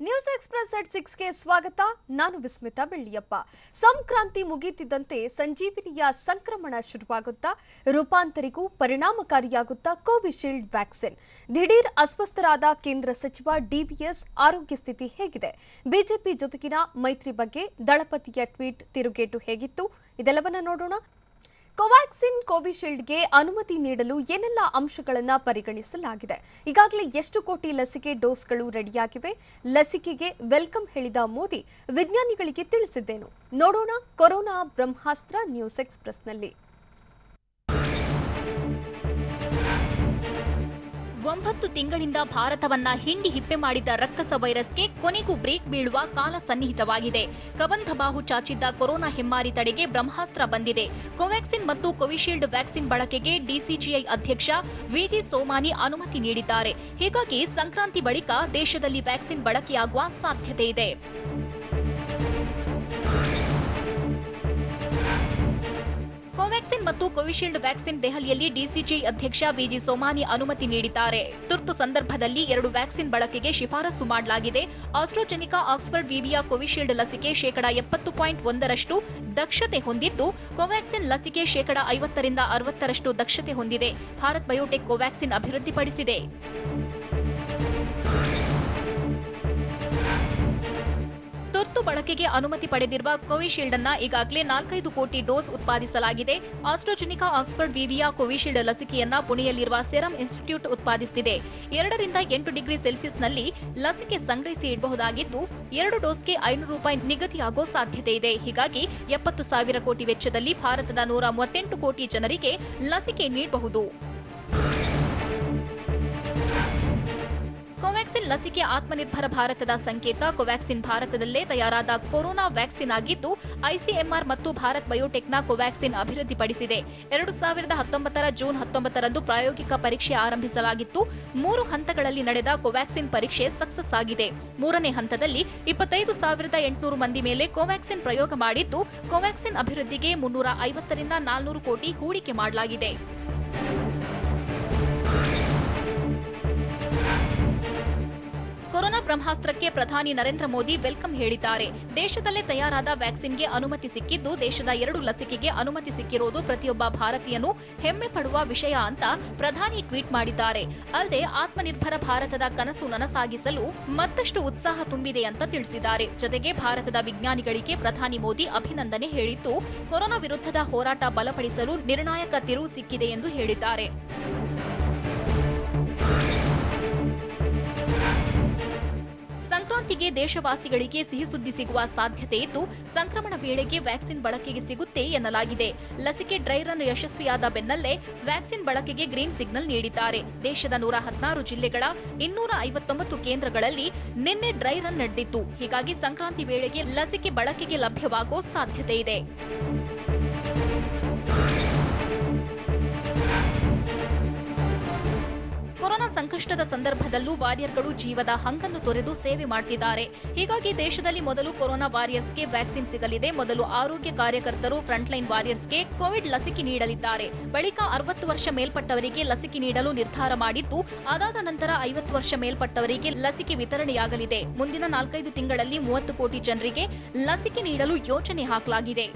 News express at 6 ಗೆ ಸ್ವಾಗತ. ನಾನು ವಿಸ್ಮಿತಾ ಬೆಳ್ಳಿಯಪ್ಪ. ಸಂಕ್ರಾಂತಿ ಮುಗಿಯುತ್ತಿದ್ದಂತೆ ಸಂಜೀವಿನಿಯ ಸಂಕ್ರಮಣ ಶುರುವಾಗುತ್ತಾ, ರೂಪಾಂತರಿಗೂ ಪರಿಣಾಮಕಾರಿಯಾಗುತ್ತಾ ಕೋವಿಶೀಲ್ಡ್ ವ್ಯಾಕ್ಸಿನ್. ದಿಢೀರ್ ಅಸ್ವಸ್ಥರಾದ ಕೇಂದ್ರ ಸಚಿವ ಡಿವಿಎಸ್ ಆರೋಗ್ಯ ಸ್ಥಿತಿ ಹೇಗಿದೆ? ಬಿಜೆಪಿ ಜೊತೆಗಿನ ಮೈತ್ರಿ ಬಗ್ಗೆ ದಳಪತಿಯ ಟ್ವೀಟ್ ತಿರುಗೇಟು ಹೇಗಿತ್ತು? ಇದೆಲ್ಲವನ್ನ ನೋಡೋಣ. ಕೋವ್ಯಾಕ್ಸಿನ್ ಕೋವಿಶೀಲ್ಡ್ಗೆ ಅನುಮತಿ ನೀಡಲು ಏನೆಲ್ಲ ಅಂಶಗಳನ್ನು ಪರಿಗಣಿಸಲಾಗಿದೆ? ಈಗಾಗಲೇ ಎಷ್ಟು ಕೋಟಿ ಲಸಿಕೆ ಡೋಸ್ಗಳು ರೆಡಿಯಾಗಿವೆ? ಲಸಿಕೆಗೆ ವೆಲ್ಕಮ್ ಹೇಳಿದ ಮೋದಿ ವಿಜ್ಞಾನಿಗಳಿಗೆ ತಿಳಿಸಿದ್ದೇನು? ನೋಡೋಣ ಕೊರೋನಾ ಬ್ರಹ್ಮಾಸ್ತ್ರ ನ್ಯೂಸ್ ಎಕ್ಸ್‌ಪ್ರೆಸ್‌ನಲ್ಲಿ. 9 ತಿಂಗಳಿಂದ ಭಾರತವನ್ನ ಹಿಂಡಿ ಹಿಪ್ಪೆ ಮಾಡಿದ ರಕ್ಕಸ ವೈರಸ್ಗೆ ಕೊನೆಗೂ ಬ್ರೇಕ್ ಬೀಳುವ ಕಾಲ ಸನ್ನಿಹಿತವಾಗಿದೆ. ಕಬಂಧ ಬಾಹು ಚಾಚಿದ್ದ ಕೊರೋನಾ ಹೆಮ್ಮಾರಿ ತಡೆಗೆ ಬ್ರಹ್ಮಾಸ್ತ್ರ ಬಂದಿದೆ. ಕೋವ್ಯಾಕ್ಸಿನ್ ಮತ್ತು ಕೋವಿಶೀಲ್ಡ್ ವ್ಯಾಕ್ಸಿನ್ ಬಳಕೆಗೆ ಡಿಸಿಜಿಐ ಅಧ್ಯಕ್ಷ ವಿಜಿ ಸೋಮಾನಿ ಅನುಮತಿ ನೀಡಿದ್ದಾರೆ. ಹೀಗಾಗಿ ಸಂಕ್ರಾಂತಿ ಬಳಿಕ ದೇಶದಲ್ಲಿ ವ್ಯಾಕ್ಸಿನ್ ಬಳಕೆಯಾಗುವ ಸಾಧ್ಯತೆ ಇದೆ. ಕೋವ್ಯಾಕ್ಸಿನ್ ಮತ್ತು ಕೋವಿಶೀಲ್ಡ್ ವ್ಯಾಕ್ಸಿನ್ ದೆಹಲಿಯಲ್ಲಿ ಡಿಸಿಜಿಐ ಅಧ್ಯಕ್ಷ ವಿಜಿ ಸೋಮಾನಿ ಅನುಮತಿ ನೀಡಿದ್ದಾರೆ. ತುರ್ತು ಸಂದರ್ಭದಲ್ಲಿ 2 ವ್ಯಾಕ್ಸಿನ್ ಬಳಕೆಗೆ ಶಿಫಾರಸು ಮಾಡಲಾಗಿದೆ. ಆಸ್ಟ್ರಾಜೆನಿಕಾ ಆಕ್ಸ್ಫರ್ಡ್ ವಿವಿಯ ಕೋವಿಶೀಲ್ಡ್ ಲಸಿಕೆ 70.1% ದಕ್ಷತೆ ಹೊಂದಿದ್ದು, ಕೋವ್ಯಾಕ್ಸಿನ್ ಲಸಿಕೆ 50% ರಿಂದ 60% ದಕ್ಷತೆ ಹೊಂದಿದೆ. ಭಾರತ್ ಬಯೋಟೆಕ್ ಕೋವ್ಯಾಕ್ಸಿನ್ ಅಭಿವೃದ್ಧಿಪಡಿಸಿದೆ. ತುರ್ತು ಬಳಕೆಗೆ ಅನುಮತಿ ಪಡೆದಿರುವ ಕೋವಿಶೀಲ್ಡ್ ಅನ್ನ ಈಗಾಗಲೇ 4-5 ಕೋಟಿ ಡೋಸ್ ಉತ್ಪಾದಿಸಲಾಗಿದೆ. ಆಸ್ಟ್ರಾಜೆನಿಕಾ ಆಕ್ಸ್ಫರ್ಡ್ ವಿವಿಯ ಕೋವಿಶೀಲ್ಡ್ ಲಸಿಕೆಯನ್ನ ಪುಣೆಯಲ್ಲಿರುವ ಸೆರಮ್ ಇನ್ಸ್ಟಿಟ್ಯೂಟ್ ಉತ್ಪಾದಿಸುತ್ತಿದೆ. 2 ರಿಂದ 8 ಡಿಗ್ರಿ ಸೆಲ್ಸಿಯಸ್ನಲ್ಲಿ ಲಸಿಕೆ ಸಂಗ್ರಹಿಸಿ ಇಡಬಹುದಾಗಿದ್ದು, 2 ಡೋಸ್ಗೆ ₹500 ನಿಗದಿಯಾಗೋ ಸಾಧ್ಯತೆ ಇದೆ. ಹೀಗಾಗಿ 70,000 ಕೋಟಿ ವೆಚ್ಚದಲ್ಲಿ ಭಾರತದ 138 ಕೋಟಿ ಜನರಿಗೆ ಲಸಿಕೆ ನೀಡಬಹುದು. ಕೋವ್ಯಾಕ್ಸಿನ್ ಲಸಿಕೆ ಆತ್ಮನಿರ್ಭರ ಭಾರತದ ಸಂಕೇತ. ಕೋವ್ಯಾಕ್ಸಿನ್ ಭಾರತದಲ್ಲೇ ತಯಾರಾದ ಕೊರೋನಾ ವ್ಯಾಕ್ಸಿನ್ ಆಗಿದ್ದು, ಐಸಿಎಂಆರ್ ಮತ್ತು ಭಾರತ್ ಬಯೋಟೆಕ್ನ ಕೋವ್ಯಾಕ್ಸಿನ್ ಅಭಿವೃದ್ಧಿಪಡಿಸಿದೆ. 2019 ಜೂನ್ 19ರಂದು ಪ್ರಾಯೋಗಿಕ ಪರೀಕ್ಷೆ ಆರಂಭಿಸಲಾಗಿತ್ತು. 3 ಹಂತಗಳಲ್ಲಿ ನಡೆದ ಕೋವ್ಯಾಕ್ಸಿನ್ ಪರೀಕ್ಷೆ ಸಕ್ಸಸ್ ಆಗಿದೆ. 3ನೇ ಹಂತದಲ್ಲಿ 25,800 ಮಂದಿ ಮೇಲೆ ಕೋವ್ಯಾಕ್ಸಿನ್ ಪ್ರಯೋಗ ಮಾಡಿದ್ದು, ಕೋವ್ಯಾಕ್ಸಿನ್ ಅಭಿವೃದ್ಧಿಗೆ 350 ರಿಂದ 400 ಕೋಟಿ ಹೂಡಿಕೆ ಮಾಡಲಾಗಿದೆ. ಕೊರೋನಾ ಬ್ರಹ್ಮಾಸ್ತ್ರಕ್ಕೆ ಪ್ರಧಾನಿ ನರೇಂದ್ರ ಮೋದಿ ವೆಲ್ಕಮ್ ಹೇಳಿದ್ದಾರೆ. ದೇಶದಲ್ಲೇ ತಯಾರಾದ ವ್ಯಾಕ್ಸಿನ್ಗೆ ಅನುಮತಿ ಸಿಕ್ಕಿದ್ದು, ದೇಶದ 2 ಲಸಿಕೆಗೆ ಅನುಮತಿ ಸಿಕ್ಕಿರುವುದು ಪ್ರತಿಯೊಬ್ಬ ಭಾರತೀಯನೂ ಹೆಮ್ಮೆ ಪಡುವ ವಿಷಯ ಅಂತ ಪ್ರಧಾನಿ ಟ್ವೀಟ್ ಮಾಡಿದ್ದಾರೆ. ಅಲ್ಲದೆ ಆತ್ಮನಿರ್ಭರ ಭಾರತದ ಕನಸು ನನಸಾಗಿಸಲು ಮತ್ತಷ್ಟು ಉತ್ಸಾಹ ತುಂಬಿದೆ ಅಂತ ತಿಳಿಸಿದ್ದಾರೆ. ಜೊತೆಗೆ ಭಾರತದ ವಿಜ್ಞಾನಿಗಳಿಗೆ ಪ್ರಧಾನಿ ಮೋದಿ ಅಭಿನಂದನೆ ಹೇಳಿದ್ದು, ಕೊರೋನಾ ವಿರುದ್ಧದ ಹೋರಾಟ ಬಲಪಡಿಸಲು ನಿರ್ಣಾಯಕ ತಿರುವು ಸಿಕ್ಕಿದೆ ಎಂದು ಹೇಳಿದ್ದಾರೆ. ಸಂಕ್ರಾಂತಿಗೆ ದೇಶವಾಸಿಗಳಿಗೆ ಸಿಹಿ ಸುದ್ದಿ ಸಿಗುವ ಸಾಧ್ಯತೆ ಇದ್ದು, ಸಂಕ್ರಮಣ ವೇಳೆಗೆ ವ್ಯಾಕ್ಸಿನ್ ಬಳಕೆಗೆ ಸಿಗುತ್ತೆ ಎನ್ನಲಾಗಿದೆ. ಲಸಿಕೆ ಡ್ರೈ ರನ್ ಯಶಸ್ವಿಯಾದ ಬೆನ್ನಲ್ಲೇ ವ್ಯಾಕ್ಸಿನ್ ಬಳಕೆಗೆ ಗ್ರೀನ್ ಸಿಗ್ನಲ್ ನೀಡಿದ್ದಾರೆ. ದೇಶದ 116 ಜಿಲ್ಲೆಗಳ 259 ಕೇಂದ್ರಗಳಲ್ಲಿ ನಿನ್ನೆ ಡ್ರೈ ರನ್ ನಡೆದಿತ್ತು. ಹೀಗಾಗಿ ಸಂಕ್ರಾಂತಿ ವೇಳೆಗೆ ಲಸಿಕೆ ಬಳಕೆಗೆ ಲಭ್ಯವಾಗೋ ಸಾಧ್ಯತೆ ಇದೆ. ಕೊರೋನಾ ಸಂಕಷ್ಟದ ಸಂದರ್ಭದಲ್ಲೂ ವಾರಿಯರ್ಗಳು ಜೀವದ ಹಂಗನ್ನು ತೊರೆದು ಸೇವೆ ಮಾಡ್ತಿದ್ದಾರೆ. ಹೀಗಾಗಿ ದೇಶದಲ್ಲಿ ಮೊದಲು ಕೊರೋನಾ ವಾರಿಯರ್ಸ್ಗೆ ವ್ಯಾಕ್ಸಿನ್ ಸಿಗಲಿದೆ. ಮೊದಲು ಆರೋಗ್ಯ ಕಾರ್ಯಕರ್ತರು ಫ್ರಂಟ್ಲೈನ್ ವಾರಿಯರ್ಸ್ಗೆ ಕೋವಿಡ್ ಲಸಿಕೆ ನೀಡಲಿದ್ದಾರೆ. ಬಳಿಕ 60 ವರ್ಷ ಮೇಲ್ಪಟ್ಟವರಿಗೆ ಲಸಿಕೆ ನೀಡಲು ನಿರ್ಧಾರ ಮಾಡಿದ್ದು, ಅದಾದ ನಂತರ 50 ವರ್ಷ ಮೇಲ್ಪಟ್ಟವರಿಗೆ ಲಸಿಕೆ ವಿತರಣೆಯಾಗಲಿದೆ. ಮುಂದಿನ 4-5 ತಿಂಗಳಲ್ಲಿ 30 ಕೋಟಿ ಜನರಿಗೆ ಲಸಿಕೆ ನೀಡಲು ಯೋಜನೆ ಹಾಕಲಾಗಿದೆ.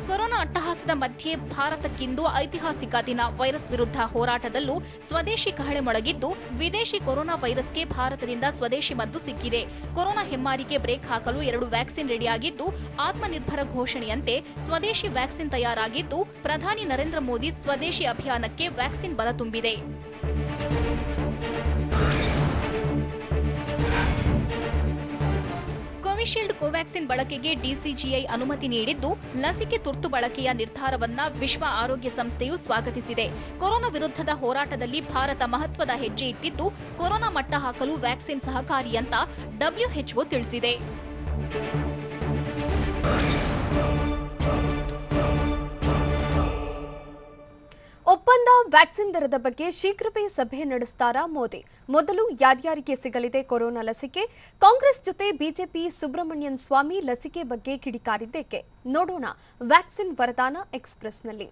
ಕೊರೋನಾ ಅಟ್ಟಹಾಸದ ಮಧ್ಯೆ ಭಾರತಕ್ಕಿಂದು ಐತಿಹಾಸಿಕ ದಿನ. ವೈರಸ್ ವಿರುದ್ಧ ಹೋರಾಟದಲ್ಲೂ ಸ್ವದೇಶಿ ಕಹಳೆ ಮೊಳಗಿದ್ದು, ವಿದೇಶಿ ಕೊರೋನಾ ವೈರಸ್ಗೆ ಭಾರತದಿಂದ ಸ್ವದೇಶಿ ಮದ್ದು ಸಿಕ್ಕಿದೆ. ಕೊರೋನಾ ಹೆಮ್ಮಾರಿಗೆ ಬ್ರೇಕ್ ಹಾಕಲು 2 ವ್ಯಾಕ್ಸಿನ್ ರೆಡಿಯಾಗಿದ್ದು, ಆತ್ಮನಿರ್ಭರ ಘೋಷಣೆಯಂತೆ ಸ್ವದೇಶಿ ವ್ಯಾಕ್ಸಿನ್ ತಯಾರಾಗಿದ್ದು, ಪ್ರಧಾನಿ ನರೇಂದ್ರ ಮೋದಿ ಸ್ವದೇಶಿ ಅಭಿಯಾನಕ್ಕೆ ವ್ಯಾಕ್ಸಿನ್ ಬಲ ತುಂಬಿದೆ. ಕೋವಿಶೀಲ್ಡ್ ಕೋವ್ಯಾಕ್ಸಿನ್ ಬಳಕೆಗೆ ಡಿಸಿಜಿಐ ಅನುಮತಿ ನೀಡಿದ್ದು, ಲಸಿಕೆ ತುರ್ತು ಬಳಕೆಯ ನಿರ್ಧಾರವನ್ನ ವಿಶ್ವ ಆರೋಗ್ಯ ಸಂಸ್ಥೆಯು ಸ್ವಾಗತಿಸಿದೆ. ಕೊರೋನಾ ವಿರುದ್ಧದ ಹೋರಾಟದಲ್ಲಿ ಭಾರತ ಮಹತ್ವದ ಹೆಜ್ಜೆ ಇಟ್ಟಿದ್ದು, ಕೊರೋನಾ ಮಟ್ಟ ಹಾಕಲು ವ್ಯಾಕ್ಸಿನ್ ಸಹಕಾರಿ ಅಂತ WHO ತಿಳಿಸಿದೆ. ಒಪ್ಪಂದ ವ್ಯಾಕ್ಸಿನ್ ದರದ ಬಗ್ಗೆ ಶೀಘ್ರವೇ ಸಭೆ ನಡೆಸುತ್ತಾರಾ ಮೋದಿ? ಮೊದಲು ಯಾರ್ಯಾರಿಗೆ ಸಿಗಲಿದೆ ಕೊರೋನಾ ಲಸಿಕೆ? ಕಾಂಗ್ರೆಸ್ ಜೊತೆ ಬಿಜೆಪಿ ಸುಬ್ರಹ್ಮಣ್ಯನ್ ಸ್ವಾಮಿ ಲಸಿಕೆ ಬಗ್ಗೆ ಕಿಡಿಕಾರಿದ್ದೇಕೆ? ನೋಡೋಣ ವ್ಯಾಕ್ಸಿನ್ ವರದಾನ ಎಕ್ಸ್‌ಪ್ರೆಸ್‌ನಲ್ಲಿ.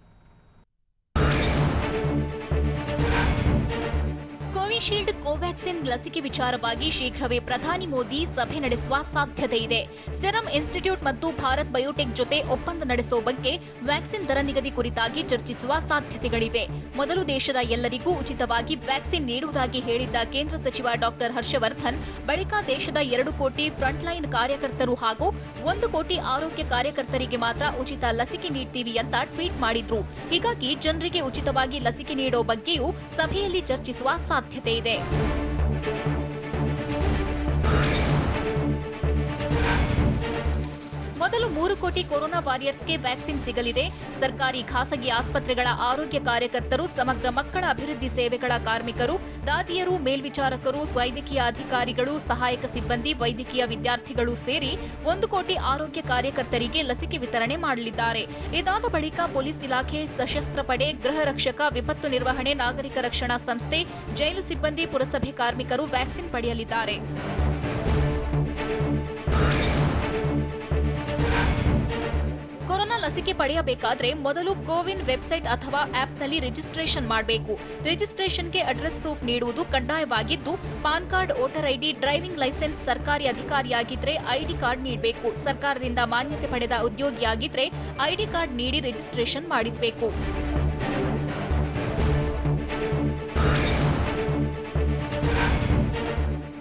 ಕೋವಿಶೀಲ್ಡ್ ಕೋವ್ಯಾಕ್ಸಿನ್ ಲಸಿಕೆ ವಿಚಾರವಾಗಿ ಶೀಘ್ರವೇ ಪ್ರಧಾನಿ ಮೋದಿ ಸಭೆ ನಡೆಸುವ ಸಾಧ್ಯತೆ ಇದೆ. ಸೆರಮ್ ಇನ್ಸ್ಟಿಟ್ಯೂಟ್ ಮತ್ತು ಭಾರತ್ ಬಯೋಟೆಕ್ ಜೊತೆ ಒಪ್ಪಂದ ನಡೆಸುವ ಬಗ್ಗೆ ವ್ಯಾಕ್ಸಿನ್ ದರ ನಿಗದಿ ಕುರಿತಾಗಿ ಚರ್ಚಿಸುವ ಸಾಧ್ಯತೆಗಳಿವೆ. ಮೊದಲು ದೇಶದ ಎಲ್ಲರಿಗೂ ಉಚಿತವಾಗಿ ವ್ಯಾಕ್ಸಿನ್ ನೀಡುವುದಾಗಿ ಹೇಳಿದ್ದ ಕೇಂದ್ರ ಸಚಿವ ಡಾಕ್ಟರ್ ಹರ್ಷವರ್ಧನ್ ಬಳಿಕ ದೇಶದ 2 ಕೋಟಿ ಫ್ರಂಟ್ಲೈನ್ ಕಾರ್ಯಕರ್ತರು ಹಾಗೂ 1 ಕೋಟಿ ಆರೋಗ್ಯ ಕಾರ್ಯಕರ್ತರಿಗೆ ಮಾತ್ರ ಉಚಿತ ಲಸಿಕೆ ನೀಡ್ತೀವಿ ಅಂತ ಟ್ವೀಟ್ ಮಾಡಿದ್ರು. ಹೀಗಾಗಿ ಜನರಿಗೆ ಉಚಿತವಾಗಿ ಲಸಿಕೆ ನೀಡೋ ಬಗ್ಗೆಯೂ ಸಭೆಯಲ್ಲಿ ಚರ್ಚಿಸುವ ಸಾಧ್ಯತೆ ಇದೆ. ಮೊದಲು 3 ಕೋಟಿ ಕೊರೋನಾ ವಾರಿಯರ್ಸ್ಗೆ ವ್ಯಾಕ್ಸಿನ್ ಸಿಗಲಿದೆ. ಸರ್ಕಾರಿ ಖಾಸಗಿ ಆಸ್ಪತ್ರೆಗಳ ಆರೋಗ್ಯ ಕಾರ್ಯಕರ್ತರು, ಸಮಗ್ರ ಮಕ್ಕಳ ಅಭಿವೃದ್ಧಿ ಸೇವೆಗಳ ಕಾರ್ಮಿಕರು, ದಾದಿಯರು, ಮೇಲ್ವಿಚಾರಕರು, ವೈದ್ಯಕೀಯ ಅಧಿಕಾರಿಗಳು, ಸಹಾಯಕ ಸಿಬ್ಬಂದಿ, ವೈದ್ಯಕೀಯ ವಿದ್ಯಾರ್ಥಿಗಳು ಸೇರಿ 1 ಕೋಟಿ ಆರೋಗ್ಯ ಕಾರ್ಯಕರ್ತರಿಗೆ ಲಸಿಕೆ ವಿತರಣೆ ಮಾಡಲಿದ್ದಾರೆ. ಇದಾದ ಬಳಿಕ ಪೊಲೀಸ್ ಇಲಾಖೆ, ಸಶಸ್ತ್ರ ಪಡೆ, ಗೃಹ ರಕ್ಷಕ, ವಿಪತ್ತು ನಿರ್ವಹಣೆ, ನಾಗರಿಕ ರಕ್ಷಣಾ ಸಂಸ್ಥೆ, ಜೈಲು ಸಿಬ್ಬಂದಿ, ಪುರಸಭೆ ಕಾರ್ಮಿಕರು ವ್ಯಾಕ್ಸಿನ್ ಪಡೆಯಲಿದ್ದಾರೆ. ಕೊರೋನಾ ಲಸಿಕೆ ಪಡೆಯಬೇಕಾದ್ರೆ ಮೊದಲು ಕೋವಿನ್ ವೆಬ್ಸೈಟ್ ಅಥವಾ ಆಪ್ನಲ್ಲಿ ರಿಜಿಸ್ಟ್ರೇಷನ್ ಮಾಡಬೇಕು. ರಿಜಿಸ್ಟ್ರೇಷನ್ಗೆ ಅಡ್ರೆಸ್ ಪ್ರೂಫ್ ನೀಡುವುದು ಕಡ್ಡಾಯವಾಗಿದ್ದು, PAN card, voter ID, driving licence, ಸರ್ಕಾರಿ ಅಧಿಕಾರಿಯಾಗಿದ್ರೆ ಐಡಿ ಕಾರ್ಡ್ ನೀಡಬೇಕು. ಸರ್ಕಾರದಿಂದ ಮಾನ್ಯತೆ ಪಡೆದ ಉದ್ಯೋಗಿಯಾಗಿದ್ರೆ ಐಡಿ ಕಾರ್ಡ್ ನೀಡಿ ರಿಜಿಸ್ಟ್ರೇಷನ್ ಮಾಡಿಸಬೇಕು.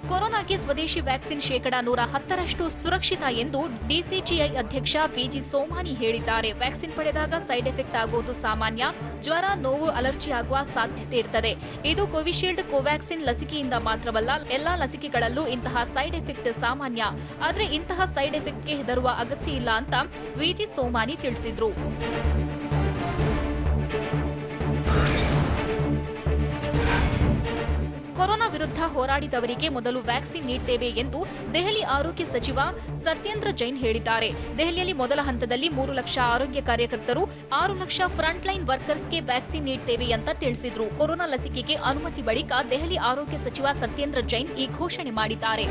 ಕೊರೋನಾಗೆ ಸ್ವದೇಶಿ ವ್ಯಾಕ್ಸಿನ್ ಶೇಕಡಾ 110ರಷ್ಟು ಸುರಕ್ಷಿತ ಎಂದು ಡಿಸಿಜಿಐ ಅಧ್ಯಕ್ಷ ಪಿಜಿ ಸೋಮಾನಿ ಹೇಳಿದ್ದಾರೆ. ವ್ಯಾಕ್ಸಿನ್ ಪಡೆದಾಗ ಸೈಡ್ ಎಫೆಕ್ಟ್ ಆಗುವುದು ಸಾಮಾನ್ಯ. ಜ್ವರ, ನೋವು, ಅಲರ್ಜಿ ಆಗುವ ಸಾಧ್ಯತೆ ಇರ್ತದೆ. ಇದು ಕೋವಿಶೀಲ್ಡ್ ಕೋವ್ಯಾಕ್ಸಿನ್ ಲಸಿಕೆಯಿಂದ ಮಾತ್ರವಲ್ಲ, ಎಲ್ಲಾ ಲಸಿಕೆಗಳಲ್ಲೂ ಇಂತಹ ಸೈಡ್ ಎಫೆಕ್ಟ್ ಸಾಮಾನ್ಯ. ಆದ್ರೆ ಇಂತಹ ಸೈಡ್ ಎಫೆಕ್ಟ್ಗೆ ಹೆದರುವ ಅಗತ್ಯ ಇಲ್ಲ ಅಂತ ವಿಜಿ ಸೋಮಾನಿ ತಿಳಿಸಿದ್ರು. ಕೊರೋನಾ ವಿರುದ್ಧ ಹೋರಾಡಿದವರಿಗೆ ಮೊದಲು ವ್ಯಾಕ್ಸಿನ್ ನೀಡುತ್ತೇವೆ ಎಂದು ದೆಹಲಿ ಆರೋಗ್ಯ ಸಚಿವ ಸತ್ಯೇಂದ್ರ ಜೈನ್ ಹೇಳಿದ್ದಾರೆ. ದೆಹಲಿಯಲ್ಲಿ ಮೊದಲ ಹಂತದಲ್ಲಿ 3 ಲಕ್ಷ ಆರೋಗ್ಯ ಕಾರ್ಯಕರ್ತರು, 6 ಲಕ್ಷ ಫ್ರಂಟ್ಲೈನ್ ವರ್ಕರ್ಸ್ಗೆ ವ್ಯಾಕ್ಸಿನ್ ನೀಡುತ್ತೇವೆ ಅಂತ ತಿಳಿಸಿದ್ರು. ಕೊರೋನಾ ಲಸಿಕೆಗೆ ಅನುಮತಿ ಬಳಿಕ ದೆಹಲಿ ಆರೋಗ್ಯ ಸಚಿವ ಸತ್ಯೇಂದ್ರ ಜೈನ್ ಈ ಘೋಷಣೆ ಮಾಡಿದ್ದಾರೆ.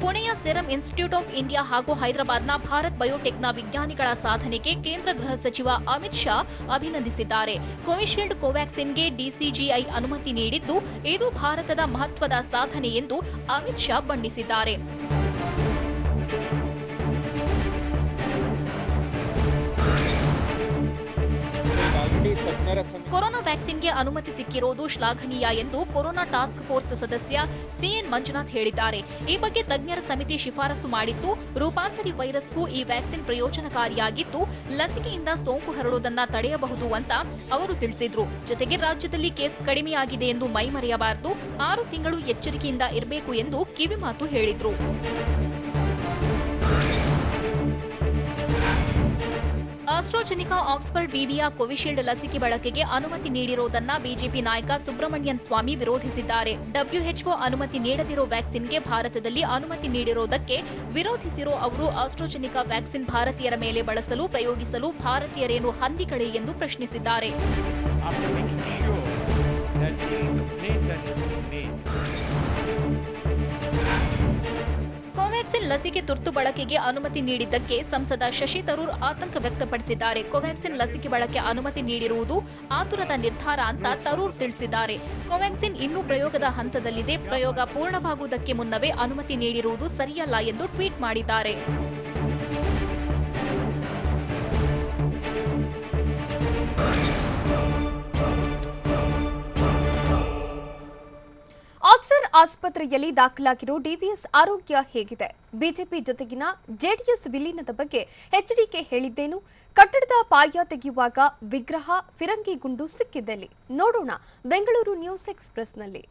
ಪುಣೆಯ ಸೆರಮ್ ಇನ್ಸ್ಟಿಟ್ಯೂಟ್ ಆಫ್ ಇಂಡಿಯಾ ಹಾಗೂ ಹೈದರಾಬಾದ್ನ ಭಾರತ್ ಬಯೋಟೆಕ್ನ ವಿಜ್ಞಾನಿಗಳ ಸಾಧನೆಗೆ ಕೇಂದ್ರ ಗೃಹ ಸಚಿವ ಅಮಿತ್ ಶಾ ಅಭಿನಂದಿಸಿದ್ದಾರೆ. ಕೋವಿಶೀಲ್ಡ್ ಕೋವ್ಯಾಕ್ಸಿನ್ಗೆ ಡಿಸಿಜಿಐ ಅನುಮತಿ ನೀಡಿದ್ದು, ಇದು ಭಾರತದ ಮಹತ್ವದ ಸಾಧನೆ ಎಂದು ಅಮಿತ್ ಶಾ ಬಣ್ಣಿಸಿದ್ದಾರೆ. ಕೊರೋನಾ ವ್ಯಾಕ್ಸಿನ್ಗೆ ಅನುಮತಿ ಸಿಕ್ಕಿರೋದು ಶ್ಲಾಘನೀಯ ಎಂದು ಕೊರೋನಾ ಟಾಸ್ಕ್ ಫೋರ್ಸ್ ಸದಸ್ಯ ಸಿಎನ್ ಮಂಜುನಾಥ್ ಹೇಳಿದ್ದಾರೆ. ಈ ಬಗ್ಗೆ ತಜ್ಞರ ಸಮಿತಿ ಶಿಫಾರಸು ಮಾಡಿದ್ದು, ರೂಪಾಂತರಿ ವೈರಸ್ಗೂ ಈ ವ್ಯಾಕ್ಸಿನ್ ಪ್ರಯೋಜನಕಾರಿಯಾಗಿದ್ದು, ಲಸಿಕೆಯಿಂದ ಸೋಂಕು ಹರಡುವುದನ್ನು ತಡೆಯಬಹುದು ಅಂತ ಅವರು ತಿಳಿಸಿದ್ರು. ಜೊತೆಗೆ ರಾಜ್ಯದಲ್ಲಿ ಕೇಸ್ ಕಡಿಮೆಯಾಗಿದೆ ಎಂದು ಮೈಮರೆಯಬಾರದು, 6 ತಿಂಗಳು ಎಚ್ಚರಿಕೆಯಿಂದ ಇರಬೇಕು ಎಂದು ಕಿವಿಮಾತು ಹೇಳಿದ್ರು. ಆಸ್ಟ್ರಾಜೆನಿಕಾ ಆಕ್ಸ್ಫರ್ಡ್ ಬಿಬಿಯ ಕೋವಿಶೀಲ್ಡ್ ಲಸಿಕೆ ಬಳಕೆಗೆ ಅನುಮತಿ ನೀಡಿರುವುದನ್ನು ಬಿಜೆಪಿ ನಾಯಕ ಸುಬ್ರಮಣಿಯನ್ ಸ್ವಾಮಿ ವಿರೋಧಿಸಿದ್ದಾರೆ. ಡಬ್ಲ್ಯೂಎಚ್ಒ ಅನುಮತಿ ನೀಡದಿರೋ ವ್ಯಾಕ್ಸಿನ್ಗೆ ಭಾರತದಲ್ಲಿ ಅನುಮತಿ ನೀಡಿರುವುದಕ್ಕೆ ವಿರೋಧಿಸಿರೋ ಅವರು ಆಸ್ಟ್ರಾಜೆನಿಕಾ ವ್ಯಾಕ್ಸಿನ್ ಭಾರತೀಯರ ಮೇಲೆ ಬಳಸಲು ಪ್ರಯೋಗಿಸಲು ಭಾರತೀಯರೇನು ಹಂದಿಗಳೇ ಎಂದು ಪ್ರಶ್ನಿಸಿದ್ದಾರೆ. ಕೋವ್ಯಾಕ್ಸಿನ್ ಲಸಿಕೆ ತುರ್ತು ಬಳಕೆಗೆ ಅನುಮತಿ ನೀಡಿದ್ದಕ್ಕೆ ಸಂಸದ ಶಶಿ ತರೂರ್ ಆತಂಕ ವ್ಯಕ್ತಪಡಿಸಿದ್ದಾರೆ. ಕೋವ್ಯಾಕ್ಸಿನ್ ಲಸಿಕೆ ಬಳಕೆ ಅನುಮತಿ ನೀಡಿರುವುದು ಆತುರದ ನಿರ್ಧಾರ ಅಂತ ತರೂರ್ ತಿಳಿಸಿದ್ದಾರೆ. ಕೋವ್ಯಾಕ್ಸಿನ್ ಇನ್ನೂ ಪ್ರಯೋಗದ ಹಂತದಲ್ಲಿದೆ. ಪ್ರಯೋಗ ಪೂರ್ಣವಾಗುವುದಕ್ಕೆ ಮುನ್ನವೇ ಅನುಮತಿ ನೀಡಿರುವುದು ಸರಿಯಲ್ಲ ಎಂದು ಟ್ವೀಟ್ ಮಾಡಿದ್ದಾರೆ. ಆಸ್ಟರ್ ಆಸ್ಪತ್ರೆಯಲ್ಲಿ ದಾಖಲಾಗಿರೋ ಡಿವಿಎಸ್ ಆರೋಗ್ಯ ಹೇಗಿದೆ? ಬಿಜೆಪಿ ಜೊತೆಗಿನ ಜೆಡಿಎಸ್ ವಿಲೀನದ ಬಗ್ಗೆ ಎಚ್ಡಿಕೆ ಹೇಳಿದ್ದೇನು? ಕಟ್ಟಡದ ಪಾಯ ತೆಗೆಯುವಾಗ ವಿಗ್ರಹ ಫಿರಂಗಿ ಗುಂಡು ಸಿಕ್ಕಿದ್ದೆಲ್ಲಿ? ನೋಡೋಣ ಬೆಂಗಳೂರು ನ್ಯೂಸ್ ಎಕ್ಸ್‌ಪ್ರೆಸ್‌ನಲ್ಲಿ.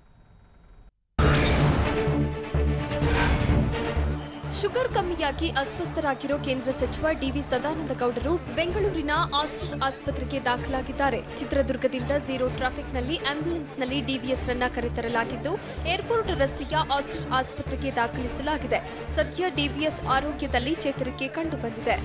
ಶುಗರ್ ಕಮ್ಮಿಯಾಗಿ ಅಸ್ವಸ್ಥರಾಗಿರೋ ಕೇಂದ್ರ ಸಚಿವ ಡಿವಿ ಸದಾನಂದ ಗೌಡರು ಬೆಂಗಳೂರಿನ ಆಸ್ಟರ್ ಆಸ್ಪತ್ರೆಗೆ ದಾಖಲಾಗಿದ್ದಾರೆ. ಚಿತ್ರದುರ್ಗದಿಂದ ಝೀರೋ ಟ್ರಾಫಿಕ್ನಲ್ಲಿ ಆಂಬ್ಯುಲೆನ್ಸ್ನಲ್ಲಿ ಡಿವಿಎಸ್ ರನ್ನ ಕರೆತರಲಾಗಿದ್ದು, ಏರ್ಪೋರ್ಟ್ ರಸ್ತೆಯ ಆಸ್ಟರ್ ಆಸ್ಪತ್ರೆಗೆ ದಾಖಲಿಸಲಾಗಿದೆ. ಸದ್ಯ ಡಿವಿಎಸ್ ಆರೋಗ್ಯದಲ್ಲಿ ಚೇತರಿಕೆ ಕಂಡುಬಂದಿದೆ.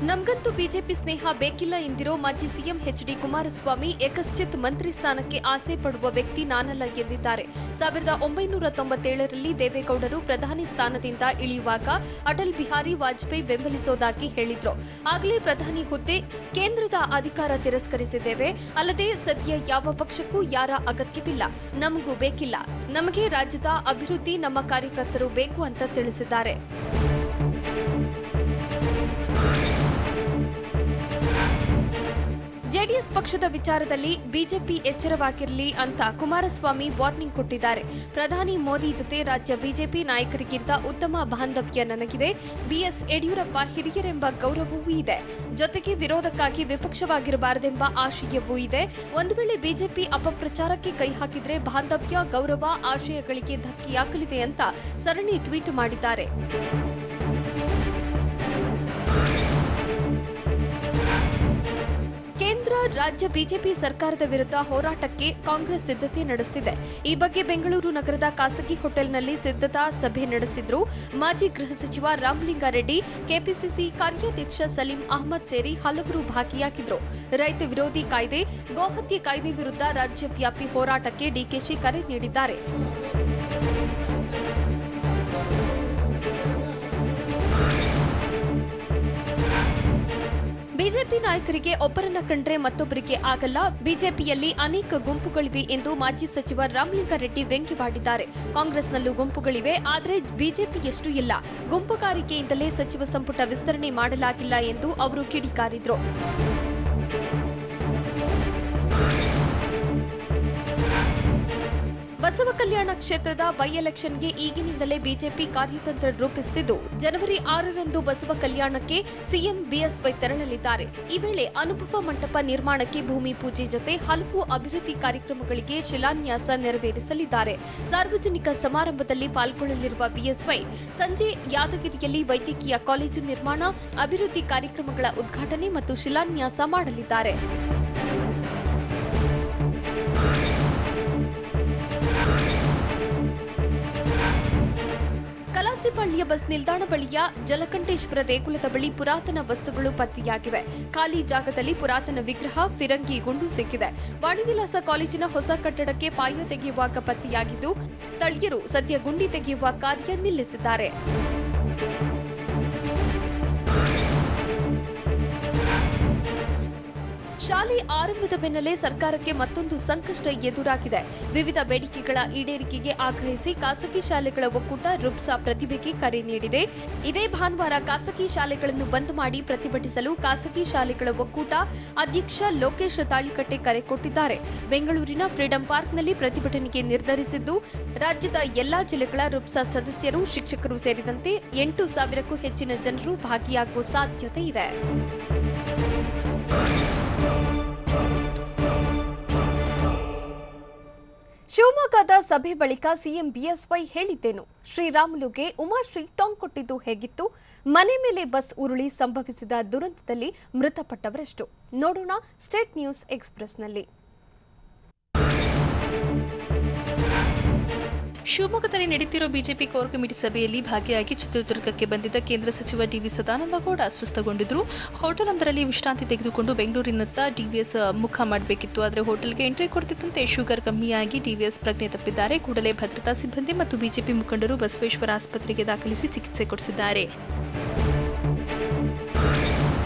ನಮ್ಗಂತೂ ಬಿಜೆಪಿ ಸ್ನೇಹ ಬೇಕಿಲ್ಲ ಎಂದಿರೋ ಮಾಜಿ ಸಿಎಂ ಎಚ್ಡಿ ಕುಮಾರಸ್ವಾಮಿ ಏಕಶ್ಚಿತ್ ಮಂತ್ರಿ ಸ್ಥಾನಕ್ಕೆ ಆಸೆ ಪಡುವ ವ್ಯಕ್ತಿ ನಾನಲ್ಲ ಎಂದಿದ್ದಾರೆ. 1997ರಲ್ಲಿ ದೇವೇಗೌಡರು ಪ್ರಧಾನಿ ಸ್ಥಾನದಿಂದ ಇಳಿಯುವಾಗ ಅಟಲ್ ಬಿಹಾರಿ ವಾಜಪೇಯಿ ಬೆಂಬಲಿಸೋದಾಗಿ ಹೇಳಿದ್ರು. ಆಗಲೇ ಪ್ರಧಾನಿ ಹುದ್ದೆ ಕೇಂದ್ರದ ಅಧಿಕಾರ ತಿರಸ್ಕರಿಸಿದ್ದೇವೆ. ಅಲ್ಲದೆ ಸದ್ಯ ಯಾವ ಪಕ್ಷಕ್ಕೂ ಯಾರ ಅಗತ್ಯವಿಲ್ಲ, ನಮಗೂ ಬೇಕಿಲ್ಲ. ನಮಗೆ ರಾಜ್ಯದ ಅಭಿವೃದ್ಧಿ, ನಮ್ಮ ಕಾರ್ಯಕರ್ತರು ಬೇಕು ಅಂತ ತಿಳಿಸಿದ್ದಾರೆ. ಜೆಡಿಎಸ್ ಪಕ್ಷದ ವಿಚಾರದಲ್ಲಿ ಬಿಜೆಪಿ ಎಚ್ಚರವಾಗಿರಲಿ ಅಂತ ಕುಮಾರಸ್ವಾಮಿ ವಾರ್ನಿಂಗ್ ಕೊಟ್ಟಿದ್ದಾರೆ. ಪ್ರಧಾನಿ ಮೋದಿ ಜೊತೆ ರಾಜ್ಯ ಬಿಜೆಪಿ ನಾಯಕರಿಗಿಂತ ಉತ್ತಮ ಬಾಂಧವ್ಯ ನನಗಿದೆ. ಬಿಎಸ್ ಯಡಿಯೂರಪ್ಪ ಹಿರಿಯರೆಂಬ ಗೌರವವೂ ಇದೆ. ಜೊತೆಗೆ ವಿರೋಧಕ್ಕಾಗಿ ವಿಪಕ್ಷವಾಗಿರಬಾರದೆಂಬ ಆಶಯವೂ ಇದೆ. ಒಂದು ವೇಳೆ ಬಿಜೆಪಿ ಅಪಪ್ರಚಾರಕ್ಕೆ ಕೈ ಹಾಕಿದ್ರೆ ಬಾಂಧವ್ಯ, ಗೌರವ, ಆಶಯಗಳಿಗೆ ಧಕ್ಕೆಯಾಗಲಿದೆ ಅಂತ ಸರಣಿ ಟ್ವೀಟ್ ಮಾಡಿದ್ದಾರೆ. ಕೇಂದ್ರ ರಾಜ್ಯ ಬಿಜೆಪಿ ಸರ್ಕಾರದ ವಿರುದ್ಧ ಹೋರಾಟಕ್ಕೆ ಕಾಂಗ್ರೆಸ್ ಸಿದ್ಧತೆ ನಡೆಸುತ್ತಿದೆ. ಈ ಬಗ್ಗೆ ಬೆಂಗಳೂರು ನಗರದ ಖಾಸಗಿ ಹೋಟೆಲ್ನಲ್ಲಿ ಸಿದ್ಧತಾ ಸಭೆ ನಡೆಸಿದ್ರು. ಮಾಜಿ ಗೃಹ ಸಚಿವ ರಾಮಲಿಂಗಾರೆಡ್ಡಿ, ಕೆಪಿಸಿಸಿ ಕಾರ್ಯಾಧ್ಯಕ್ಷ ಸಲೀಂ ಅಹಮದ್ ಸೇರಿ ಹಲವರು ಭಾಗಿಯಾಗಿದ್ರು. ರೈತ ವಿರೋಧಿ ಕಾಯ್ದೆ, ಗೋಹತ್ಯೆ ಕಾಯ್ದೆ ವಿರುದ್ಧ ರಾಜ್ಯವ್ಯಾಪಿ ಹೋರಾಟಕ್ಕೆ ಡಿಕೆಶಿ ಕರೆ ನೀಡಿದ್ದಾರೆ. ಬಿಜೆಪಿ ನಾಯಕರಿಗೆ ಒಬ್ಬರನ್ನ ಕಂಡ್ರೆ ಮತ್ತೊಬ್ಬರಿಗೆ ಆಗಲ್ಲ. ಬಿಜೆಪಿಯಲ್ಲಿ ಅನೇಕ ಗುಂಪುಗಳಿವೆ ಎಂದು ಮಾಜಿ ಸಚಿವ ರಾಮಲಿಂಗಾರೆಡ್ಡಿ ವ್ಯಂಗ್ಯವಾಡಿದ್ದಾರೆ. ಕಾಂಗ್ರೆಸ್ನಲ್ಲೂ ಗುಂಪುಗಳಿವೆ, ಆದರೆ ಬಿಜೆಪಿಯಷ್ಟು ಇಲ್ಲ. ಗುಂಪುಗಾರಿಕೆಯಿಂದಲೇ ಸಚಿವ ಸಂಪುಟ ವಿಸ್ತರಣೆ ಮಾಡಲಾಗಿಲ್ಲ ಎಂದು ಅವರು ಕಿಡಿಕಾರಿದ್ರು. ಬಸವ ಕಲ್ಯಾಣ ಕ್ಷೇತ್ರದ ಬೈ ಎಲೆಕ್ಷನ್ಗೆ ಈಗಿನಿಂದಲೇ ಬಿಜೆಪಿ ಕಾರ್ಯತಂತ್ರ ರೂಪಿಸುತ್ತಿದ್ದು, ಜನವರಿ 6ರಂದು ಬಸವ ಕಲ್ಯಾಣಕ್ಕೆ ಸಿಎಂ ಬಿಎಸ್ವೈ ತೆರಳಲಿದ್ದಾರೆ. ಈ ವೇಳೆ ಅನುಭವ ಮಂಟಪ ನಿರ್ಮಾಣಕ್ಕೆ ಭೂಮಿ ಪೂಜೆ ಜೊತೆ ಹಲವು ಅಭಿವೃದ್ಧಿ ಕಾರ್ಯಕ್ರಮಗಳಿಗೆ ಶಿಲಾನ್ಯಾಸ ನೆರವೇರಿಸಲಿದ್ದಾರೆ. ಸಾರ್ವಜನಿಕ ಸಮಾರಂಭದಲ್ಲಿ ಪಾಲ್ಗೊಳ್ಳಲಿರುವ ಬಿಎಸ್ವೈ ಸಂಜೆ ಯಾದಗಿರಿಯಲ್ಲಿ ವೈದ್ಯಕೀಯ ಕಾಲೇಜು ನಿರ್ಮಾಣ, ಅಭಿವೃದ್ಧಿ ಕಾರ್ಯಕ್ರಮಗಳ ಉದ್ಘಾಟನೆ ಮತ್ತು ಶಿಲಾನ್ಯಾಸ ಮಾಡಲಿದ್ದಾರೆ. ಕಲಾಸಿಪಾಳ್ಯ ಬಸ್ ನಿಲ್ದಾಣ ಬಳಿಯ ಜಲಕಂಠೇಶ್ವರ ದೇಗುಲದ ಬಳಿ ಪುರಾತನ ವಸ್ತುಗಳು ಪತ್ತೆಯಾಗಿವೆ. ಖಾಲಿ ಜಾಗದಲ್ಲಿ ಪುರಾತನ ವಿಗ್ರಹ, ಫಿರಂಗಿ ಗುಂಡು ಸಿಕ್ಕಿದೆ. ವಾಣಿವಿಲಾಸ ಕಾಲೇಜಿನ ಹೊಸ ಕಟ್ಟಡಕ್ಕೆ ಪಾಯ ತೆಗೆಯುವಾಗ ಪತ್ತೆಯಾಗಿದ್ದು, ಸ್ಥಳೀಯರು ಸದ್ಯ ಗುಂಡಿ ತೆಗೆಯುವ ಕಾರ್ಯ ನಿಲ್ಲಿಸಿದ್ದಾರೆ. ಶಾಲೆ ಆರಂಭದ ಬೆನ್ನಲ್ಲೇ ಸರ್ಕಾರಕ್ಕೆ ಮತ್ತೊಂದು ಸಂಕಷ್ಟ ಎದುರಾಗಿದೆ. ವಿವಿಧ ಬೇಡಿಕೆಗಳ ಈಡೇರಿಕೆಗೆ ಆಗ್ರಹಿಸಿ ಖಾಸಗಿ ಶಾಲೆಗಳ ಒಕ್ಕೂಟ ರುಪ್ಸಾ ಪ್ರತಿಭೆಗೆ ಕರೆ ನೀಡಿದೆ. ಇದೇ ಭಾನುವಾರ ಖಾಸಗಿ ಶಾಲೆಗಳನ್ನು ಬಂದ್ ಮಾಡಿ ಪ್ರತಿಭಟಿಸಲು ಖಾಸಗಿ ಶಾಲೆಗಳ ಒಕ್ಕೂಟ ಅಧ್ಯಕ್ಷ ಲೋಕೇಶ್ ತಾಳಿಕಟ್ಟೆ ಕರೆ ಕೊಟ್ಟಿದ್ದಾರೆ. ಬೆಂಗಳೂರಿನ ಫ್ರೀಡಂ ಪಾರ್ಕ್ನಲ್ಲಿ ಪ್ರತಿಭಟನೆಗೆ ನಿರ್ಧರಿಸಿದ್ದು, ರಾಜ್ಯದ ಎಲ್ಲಾ ಜಿಲ್ಲೆಗಳ ರುಪ್ಸಾ ಸದಸ್ಯರು, ಶಿಕ್ಷಕರು ಸೇರಿದಂತೆ 8,000ಕ್ಕೂ ಹೆಚ್ಚಿನ ಜನರು ಭಾಗಿಯಾಗುವ ಸಾಧ್ಯತೆ ಇದೆ. ಶಿವಮೊಗ್ಗದ ಸಭೆ ಬಳಿಕ ಸಿಎಂ ಬಿಎಸ್ವೈ ಹೇಳಿದ್ದೇನು? ಶ್ರೀರಾಮುಲುಗೆ ಉಮಾಶ್ರೀ ಟಾಂಗ್ ಕೊಟ್ಟಿದ್ದು ಹೇಗಿತ್ತು? ಮನೆ ಮೇಲೆ ಬಸ್ ಉರುಳಿ ಸಂಭವಿಸಿದ ದುರಂತದಲ್ಲಿ ಮೃತಪಟ್ಟವರೆಷ್ಟು? ನೋಡೋಣ ಸ್ಟೇಟ್ ನ್ಯೂಸ್ ಎಕ್ಸ್‌ಪ್ರೆಸ್‌ನಲ್ಲಿ. ಶಿವಮೊಗ್ಗದಲ್ಲಿ ನಡೆಯುತ್ತಿರುವ ಬಿಜೆಪಿ ಕೋರ್ ಕಮಿಟಿ ಸಭೆಯಲ್ಲಿ ಭಾಗಿಯಾಗಿ ಚಿತ್ರದುರ್ಗಕ್ಕೆ ಬಂದಿದ್ದ ಕೇಂದ್ರ ಸಚಿವ ಡಿವಿ ಸದಾನಂದಗೌಡ ಅಸ್ವಸ್ಥಗೊಂಡಿದ್ರು. ಹೋಟೆಲ್ವೊಂದರಲ್ಲಿ ವಿಶ್ರಾಂತಿ ತೆಗೆದುಕೊಂಡು ಬೆಂಗಳೂರಿನತ್ತ ಡಿವಿಎಸ್ ಮುಖ ಮಾಡಬೇಕಿತ್ತು. ಆದರೆ ಹೋಟೆಲ್ಗೆ ಎಂಟ್ರಿ ಕೊಡ್ತಿದ್ದಂತೆ ಶುಗರ್ ಕಮ್ಮಿಯಾಗಿ ಡಿವಿಎಸ್ ಪ್ರಜ್ಞೆ ತಪ್ಪಿದ್ದಾರೆ. ಕೂಡಲೇ ಭದ್ರತಾ ಸಿಬ್ಬಂದಿ ಮತ್ತು ಬಿಜೆಪಿ ಮುಖಂಡರು ಬಸವೇಶ್ವರ ಆಸ್ಪತ್ರೆಗೆ ದಾಖಲಿಸಿ ಚಿಕಿತ್ಸೆ ಕೊಡಿಸಿದ್ದಾರೆ.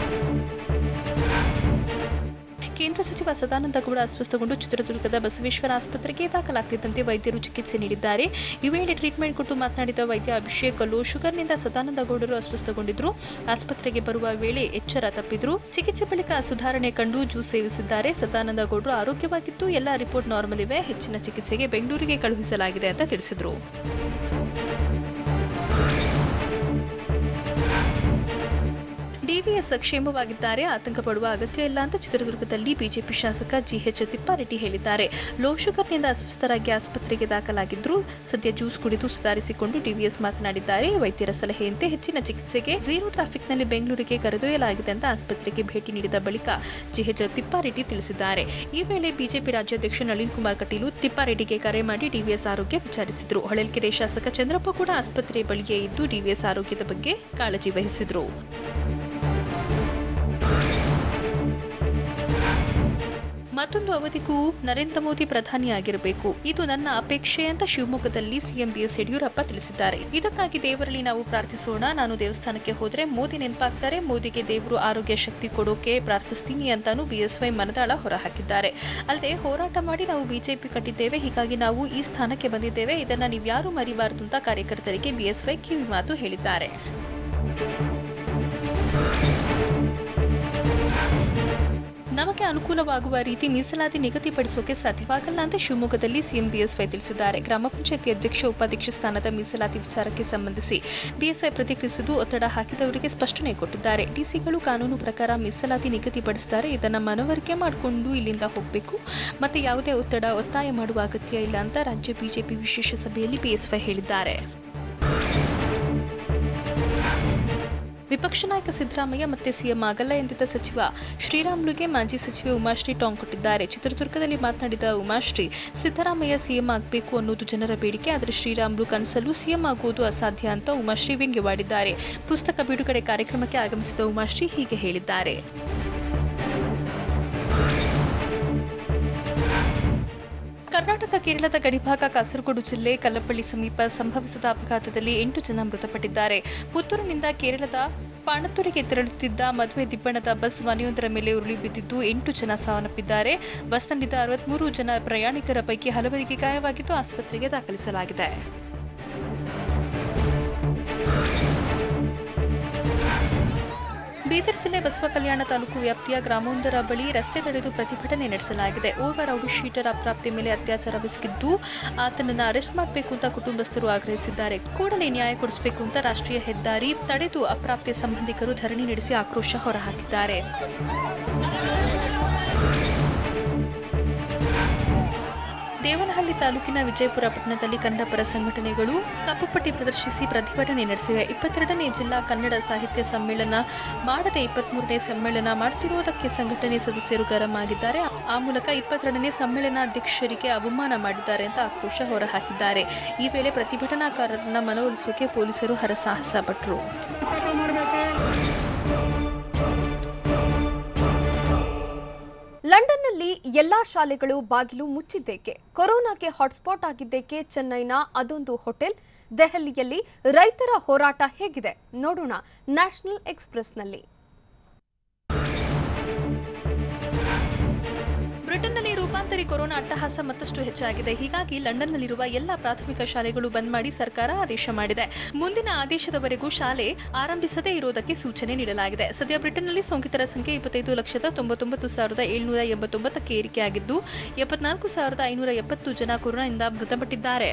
ಕೇಂದ್ರ ಸಚಿವ ಸದಾನಂದಗೌಡ ಅಸ್ವಸ್ಥಗೊಂಡು ಚಿತ್ರದುರ್ಗದ ಬಸವೇಶ್ವರ ಆಸ್ಪತ್ರೆಗೆ ದಾಖಲಾಗುತ್ತಿದ್ದಂತೆ ವೈದ್ಯರು ಚಿಕಿತ್ಸೆ ನೀಡಿದ್ದಾರೆ. ಈ ವೇಳೆ ಟ್ರೀಟ್ಮೆಂಟ್ ಕೊಟ್ಟು ಮಾತನಾಡಿದ ವೈದ್ಯ ಅಭಿಷೇಕ್, ಲೋ ಶುಗರ್ನಿಂದ ಸದಾನಂದಗೌಡರು ಅಸ್ವಸ್ಥಗೊಂಡಿದ್ರು. ಆಸ್ಪತ್ರೆಗೆ ಬರುವ ವೇಳೆ ಎಚ್ಚರ ತಪ್ಪಿದ್ರು. ಚಿಕಿತ್ಸೆ ಬಳಿಕ ಸುಧಾರಣೆ ಕಂಡು ಜ್ಯೂಸ್ ಸೇವಿಸಿದ್ದಾರೆ. ಸದಾನಂದಗೌಡರು ಆರೋಗ್ಯವಾಗಿದ್ದು ಎಲ್ಲ ರಿಪೋರ್ಟ್ ನಾರ್ಮಲ್ ಇವೆ. ಹೆಚ್ಚಿನ ಚಿಕಿತ್ಸೆಗೆ ಬೆಂಗಳೂರಿಗೆ ಕಳುಹಿಸಲಾಗಿದೆ ಅಂತ ತಿಳಿಸಿದರು. ಡಿವಿಎಸ್ ಕ್ಷೇಮವಾಗಿದ್ದಾರೆ, ಆತಂಕ ಪಡುವ ಅಗತ್ಯ ಇಲ್ಲ ಅಂತ ಚಿತ್ರದುರ್ಗದಲ್ಲಿ ಬಿಜೆಪಿ ಶಾಸಕ ಜಿಎಚ್ ತಿಪ್ಪಾರೆಡ್ಡಿ ಹೇಳಿದ್ದಾರೆ. ಲೋ ಶುಗರ್ನಿಂದ ಅಸ್ವಸ್ಥರಾಗಿ ಆಸ್ಪತ್ರೆಗೆ ದಾಖಲಾಗಿದ್ರು. ಸದ್ಯ ಜ್ಯೂಸ್ ಕುಡಿದು ಸುಧಾರಿಸಿಕೊಂಡು ಡಿವಿಎಸ್ ಮಾತನಾಡಿದ್ದಾರೆ. ವೈದ್ಯರ ಸಲಹೆಯಂತೆ ಹೆಚ್ಚಿನ ಚಿಕಿತ್ಸೆಗೆ ಝೀರೋ ಟ್ರಾಫಿಕ್ನಲ್ಲಿ ಬೆಂಗಳೂರಿಗೆ ಕರೆದೊಯ್ಯಲಾಗಿದೆ ಅಂತ ಆಸ್ಪತ್ರೆಗೆ ಭೇಟಿ ನೀಡಿದ ಬಳಿಕ ಜಿಎಚ್ ತಿಪ್ಪಾರೆಡ್ಡಿ ತಿಳಿಸಿದ್ದಾರೆ. ಈ ವೇಳೆ ಬಿಜೆಪಿ ರಾಜ್ಯಾಧ್ಯಕ್ಷ ನಳಿನ್ ಕುಮಾರ್ ಕಟೀಲು ತಿಪ್ಪಾರೆಡ್ಡಿಗೆ ಕರೆ ಮಾಡಿ ಡಿವಿಎಸ್ ಆರೋಗ್ಯ ವಿಚಾರಿಸಿದರು. ಹೊಳಲ್ಕೆರೆ ಶಾಸಕ ಚಂದ್ರಪ್ಪ ಕೂಡ ಆಸ್ಪತ್ರೆ ಬಳಿಯೇ ಇದ್ದು ಡಿವಿಎಸ್ ಆರೋಗ್ಯದ ಬಗ್ಗೆ ಕಾಳಜಿ ವಹಿಸಿದರು. ಮತ್ತೊಂದು ಅವಧಿಗೂ ನರೇಂದ್ರ ಮೋದಿ ಪ್ರಧಾನಿಯಾಗಿರಬೇಕು, ಇದು ನನ್ನ ಅಪೇಕ್ಷೆ ಅಂತ ಶಿವಮೊಗ್ಗದಲ್ಲಿ ಸಿಎಂ ಬಿಎಸ್ ಯಡಿಯೂರಪ್ಪ ತಿಳಿಸಿದ್ದಾರೆ. ಇದಕ್ಕಾಗಿ ದೇವರಲ್ಲಿ ನಾವು ಪ್ರಾರ್ಥಿಸೋಣ. ನಾನು ದೇವಸ್ಥಾನಕ್ಕೆ ಹೋದ್ರೆ ಮೋದಿ ನೆನಪಾಗ್ತಾರೆ. ಮೋದಿಗೆ ದೇವರು ಆರೋಗ್ಯ ಶಕ್ತಿ ಕೊಡೋಕೆ ಪ್ರಾರ್ಥಿಸ್ತೀನಿ ಅಂತಾನು ಬಿಎಸ್ವೈ ಮನದಾಳ ಹೊರಹಾಕಿದ್ದಾರೆ. ಅಲ್ಲದೆ ಹೋರಾಟ ಮಾಡಿ ನಾವು ಬಿಜೆಪಿ ಕಟ್ಟಿದ್ದೇವೆ, ಹೀಗಾಗಿ ನಾವು ಈ ಸ್ಥಾನಕ್ಕೆ ಬಂದಿದ್ದೇವೆ, ಇದನ್ನ ನೀವ್ಯಾರು ಮರಿಬಾರದು ಅಂತ ಕಾರ್ಯಕರ್ತರಿಗೆ ಬಿಎಸ್ವೈ ಕಿವಿ ಮಾತು ಹೇಳಿದ್ದಾರೆ. ನಮಗೆ ಅನುಕೂಲವಾಗುವ ರೀತಿ ಮೀಸಲಾತಿ ನಿಗದಿಪಡಿಸೋಕೆ ಸಾಧ್ಯವಾಗಲ್ಲ ಅಂತ ಶಿವಮೊಗ್ಗದಲ್ಲಿ ಸಿಎಂ ಬಿಎಸ್ವೈ ತಿಳಿಸಿದ್ದಾರೆ. ಗ್ರಾಮ ಪಂಚಾಯಿತಿ ಅಧ್ಯಕ್ಷ ಉಪಾಧ್ಯಕ್ಷ ಸ್ಥಾನದ ಮೀಸಲಾತಿ ವಿಚಾರಕ್ಕೆ ಸಂಬಂಧಿಸಿ ಬಿಎಸ್ವೈ ಪ್ರತಿಕ್ರಿಯಿಸಿದ್ದು, ಒತ್ತಡ ಹಾಕಿದವರಿಗೆ ಸ್ಪಷ್ಟನೆ ಕೊಟ್ಟಿದ್ದಾರೆ. ಡಿಸಿಗಳು ಕಾನೂನು ಪ್ರಕಾರ ಮೀಸಲಾತಿ ನಿಗದಿಪಡಿಸಿದ್ದಾರೆ, ಇದನ್ನ ಮನವರಿಕೆ ಮಾಡಿಕೊಂಡು ಇಲ್ಲಿಂದ ಹೋಗಬೇಕು, ಮತ್ತೆ ಯಾವುದೇ ಒತ್ತಾಯ ಮಾಡುವ ಅಗತ್ಯ ಇಲ್ಲ ಅಂತ ರಾಜ್ಯ ಬಿಜೆಪಿ ವಿಶೇಷ ಸಭೆಯಲ್ಲಿ ಬಿಎಸ್ವೈ ಹೇಳಿದ್ದಾರೆ. ವಿಪಕ್ಷ ನಾಯಕ ಸಿದ್ದರಾಮಯ್ಯ ಮತ್ತೆ ಸಿಎಂ ಆಗಲ್ಲ ಎಂದಿದ್ದ ಸಚಿವ ಶ್ರೀರಾಮುಲುಗೆ ಮಾಜಿ ಸಚಿವೆ ಉಮಾಶ್ರೀ ಟಾಂಗ್ ಕೊಟ್ಟಿದ್ದಾರೆ. ಚಿತ್ರದುರ್ಗದಲ್ಲಿ ಮಾತನಾಡಿದ ಉಮಾಶ್ರೀ, ಸಿದ್ದರಾಮಯ್ಯ ಸಿಎಂ ಆಗಬೇಕು ಅನ್ನೋದು ಜನರ ಬೇಡಿಕೆ, ಆದರೆ ಶ್ರೀರಾಮುಲು ಕನಸಲ್ಲೂ ಸಿಎಂ ಆಗುವುದು ಅಸಾಧ್ಯ ಅಂತ ಉಮಾಶ್ರೀ ವ್ಯಂಗ್ಯವಾಡಿದ್ದಾರೆ. ಪುಸ್ತಕ ಬಿಡುಗಡೆ ಕಾರ್ಯಕ್ರಮಕ್ಕೆ ಆಗಮಿಸಿದ ಉಮಾಶ್ರೀ ಹೀಗೆ ಹೇಳಿದ್ದಾರೆ. ಕರ್ನಾಟಕ ಕೇರಳದ ಗಡಿಭಾಗ ಕಾಸರಗೋಡು ಜಿಲ್ಲೆ ಕಲ್ಲಪ್ಪಳ್ಳಿ ಸಮೀಪ ಸಂಭವಿಸಿದ ಅಪಘಾತದಲ್ಲಿ 8 ಜನ ಮೃತಪಟ್ಟಿದ್ದಾರೆ. ಪುತ್ತೂರಿನಿಂದ ಕೇರಳದ ಪಾಣತ್ತೂರಿಗೆ ತೆರಳುತ್ತಿದ್ದ ಮದುವೆ ದಿಬ್ಬಣದ ಬಸ್ ಮನೆಯೊಂದರ ಮೇಲೆ ಉರುಳಿ ಬಿದ್ದಿದ್ದು 8 ಜನ ಸಾವನ್ನಪ್ಪಿದ್ದಾರೆ. ಬಸ್ನಲ್ಲಿದ್ದ 63 ಜನ ಪ್ರಯಾಣಿಕರ ಪೈಕಿ ಹಲವರಿಗೆ ಗಾಯವಾಗಿದ್ದು ಆಸ್ಪತ್ರೆಗೆ ದಾಖಲಿಸಲಾಗಿದೆ. ಬೀದರ್ ಜಿಲ್ಲೆ ಬಸವಕಲ್ಯಾಣ ತಾಲೂಕು ವ್ಯಾಪ್ತಿಯ ಗ್ರಾಮವೊಂದರ ಬಳಿ ರಸ್ತೆ ತಡೆದು ಪ್ರತಿಭಟನೆ ನಡೆಸಲಾಗಿದೆ. ಓರ್ವ ರೌಡಿ ಶೀಟರ್ ಅಪ್ರಾಪ್ತೆ ಮೇಲೆ ಅತ್ಯಾಚಾರವೆಸಗಿದ್ದು ಆತನನ್ನು ಅರೆಸ್ಟ್ ಮಾಡಬೇಕು ಅಂತ ಕುಟುಂಬಸ್ಥರು ಆಗ್ರಹಿಸಿದ್ದಾರೆ. ಕೂಡಲೇ ನ್ಯಾಯ ಕೊಡಿಸಬೇಕು ಅಂತ ರಾಷ್ಟ್ರೀಯ ಹೆದ್ದಾರಿ ತಡೆದು ಅಪ್ರಾಪ್ತೆ ಸಂಬಂಧಿಕರು ಧರಣಿ ನಡೆಸಿ ಆಕ್ರೋಶ ಹೊರಹಾಕಿದ್ದಾರೆ. ದೇವನಹಳ್ಳಿ ತಾಲೂಕಿನ ವಿಜಯಪುರ ಪಟ್ಟಣದಲ್ಲಿ ಕನ್ನಡಪರ ಸಂಘಟನೆಗಳು ಕಪ್ಪುಪಟ್ಟಿ ಪ್ರದರ್ಶಿಸಿ ಪ್ರತಿಭಟನೆ ನಡೆಸಿವೆ. 22ನೇ ಜಿಲ್ಲಾ ಕನ್ನಡ ಸಾಹಿತ್ಯ ಸಮ್ಮೇಳನ ಮಾಡದೆ 23ನೇ ಸಮ್ಮೇಳನ ಮಾಡುತ್ತಿರುವುದಕ್ಕೆ ಸಂಘಟನೆ ಸದಸ್ಯರು ಗರಂ ಆಗಿದ್ದಾರೆ. ಆ ಮೂಲಕ 22ನೇ ಸಮ್ಮೇಳನಾಧ್ಯಕ್ಷರಿಗೆ ಅವಮಾನ ಮಾಡಿದ್ದಾರೆ ಅಂತ ಆಕ್ರೋಶ ಹೊರಹಾಕಿದ್ದಾರೆ. ಈ ವೇಳೆ ಪ್ರತಿಭಟನಾಕಾರರನ್ನ ಮನವೊಲಿಸೋಕೆ ಪೊಲೀಸರು ಹರಸಾಹಸ ಪಟ್ಟರು. ಲಂಡನ್ನಲ್ಲಿ ಎಲ್ಲಾ ಶಾಲೆಗಳು ಬಾಗಿಲು ಮುಚ್ಚಿದ್ದೇಕೆ? ಕೊರೋನಾಗೆ ಹಾಟ್ಸ್ಪಾಟ್ ಆಗಿದ್ದೇಕೆ? ಚೆನ್ನೈನ ಅದೊಂದು ಹೋಟೆಲ್. ದೆಹಲಿಯಲ್ಲಿ ರೈತರ ಹೋರಾಟ ಹೇಗಿದೆ ನೋಡೋಣ ನ್ಯಾಷನಲ್ ಎಕ್ಸ್‌ಪ್ರೆಸ್‌ನಲ್ಲಿ. ಬ್ರಿಟನ್ನಲ್ಲಿ ರೂಪಾಂತರಿ ಕೊರೋನಾ ಅಟ್ಟಹಾಸ ಮತ್ತಷ್ಟು ಹೆಚ್ಚಾಗಿದೆ. ಹೀಗಾಗಿ ಲಂಡನ್ನಲ್ಲಿರುವ ಎಲ್ಲ ಪ್ರಾಥಮಿಕ ಶಾಲೆಗಳು ಬಂದ್ ಮಾಡಿ ಸರ್ಕಾರ ಆದೇಶ ಮಾಡಿದೆ. ಮುಂದಿನ ಆದೇಶದವರೆಗೂ ಶಾಲೆ ಆರಂಭಿಸದೇ ಇರುವುದಕ್ಕೆ ಸೂಚನೆ ನೀಡಲಾಗಿದೆ. ಸದ್ಯ ಬ್ರಿಟನ್ನಲ್ಲಿ ಸೋಂಕಿತರ ಸಂಖ್ಯೆ 25,99,789ಕ್ಕೆ ಏರಿಕೆಯಾಗಿದ್ದು 74,570 ಜನ ಕೊರೋನಾದಿಂದ ಮೃತಪಟ್ಟಿದ್ದಾರೆ.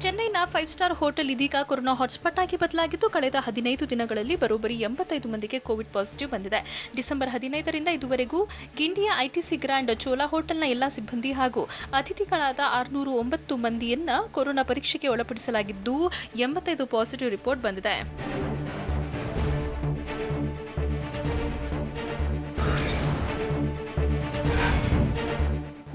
ಚೆನ್ನೈನ 5 ಸ್ಟಾರ್ ಹೋಟೆಲ್ ಇದೀಗ ಕೊರೋನಾ ಹಾಟ್ಸ್ಪಾಟ್ ಆಗಿ ಬದಲಾಗಿದ್ದು ಕಳೆದ 15 ದಿನಗಳಲ್ಲಿ ಬರೋಬ್ಬರಿ 85 ಮಂದಿಗೆ ಕೋವಿಡ್ ಪಾಸಿಟಿವ್ ಬಂದಿದೆ. ಡಿಸೆಂಬರ್ 15ರಿಂದ ಇದುವರೆಗೂ ಗಿಂಡಿಯ ಐಟಿಸಿ ಗ್ರ್ಯಾಂಡ್ ಚೋಲಾ ಹೋಟೆಲ್ನ ಎಲ್ಲಾ ಸಿಬ್ಬಂದಿ ಹಾಗೂ ಅತಿಥಿಗಳಾದ 609 ಮಂದಿಯನ್ನ ಕೊರೋನಾ ಪರೀಕ್ಷೆಗೆ ಒಳಪಡಿಸಲಾಗಿದ್ದು 85 ಪಾಸಿಟಿವ್ ರಿಪೋರ್ಟ್ ಬಂದಿದೆ.